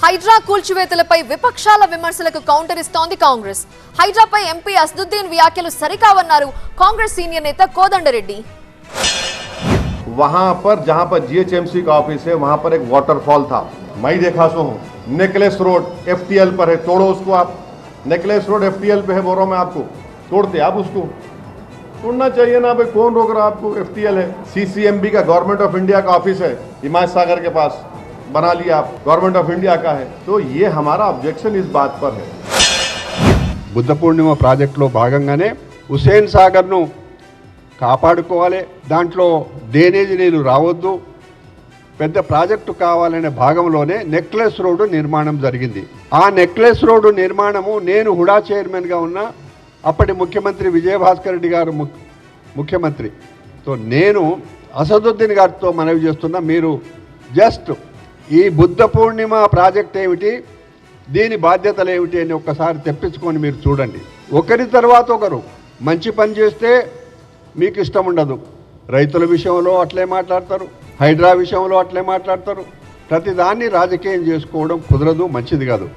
హైడ్రా కూల్చివేతలపై విపక్షాల విమర్శలకు కౌంటర్ ఇస్తోంది కాంగ్రెస్. హైడ్రాపై ఎంపీ అసదుద్దీన్ వ్యాఖ్యలు సరికావన్నారు కాంగ్రెస్ సీనియర్ నేత కోదండరెడ్డి. वहां पर जहां पर जीएचएमसी का ऑफिस है वहां पर एक वाटरफॉल था, मैं देखा सो हूं. नेकलेस रोड एफटीएल पर है, तोड़ो उसको आप. नेकलेस रोड एफटीएल पे है, बोल रहा हूं मैं आपको, तोड़ते आप उसको. तोड़ना चाहिए ना भाई, कौन रोक रहा आपको. एफटीएल है, सीसीएमबी का गवर्नमेंट ऑफ इंडिया का ऑफिस है हिमायत सागर के पास, बना लिया आप, गवर्नमेंट ऑफ इंडिया का है. तो ये हमारा ऑब्जेक्शन इस बात पर है. బుద్ధ పూర్ణిమ ప్రాజెక్టులో భాగంగానే హుసేన్ సాగర్ను కాపాడుకోవాలి, దాంట్లో డ్రైనేజ్ నీళ్ళు రావద్దు, పెద్ద ప్రాజెక్టు కావాలనే భాగంలోనే నెక్లెస్ రోడ్డు నిర్మాణం జరిగింది. ఆ నెక్లెస్ రోడ్డు నిర్మాణము నేను హుడా చైర్మన్గా ఉన్న అప్పటి ముఖ్యమంత్రి విజయభాస్కర్ రెడ్డి గారు ముఖ్యమంత్రితో నేను అసదుద్దీన్ గారితో మనవి చేస్తున్నా, మీరు జస్ట్ ఈ బుద్ధ పూర్ణిమ ప్రాజెక్ట్ ఏమిటి, దీని బాధ్యతలు ఏమిటి అని ఒక్కసారి తెప్పించుకొని మీరు చూడండి. ఒకరి తర్వాత ఒకరు మంచి పని చేస్తే మీకు ఇష్టం ఉండదు, రైతుల విషయంలో అట్లే మాట్లాడతారు, హైడ్రా విషయంలో అట్లే మాట్లాడతారు. ప్రతిదాన్ని రాజకీయం చేసుకోవడం కుదరదు, మంచిది కాదు.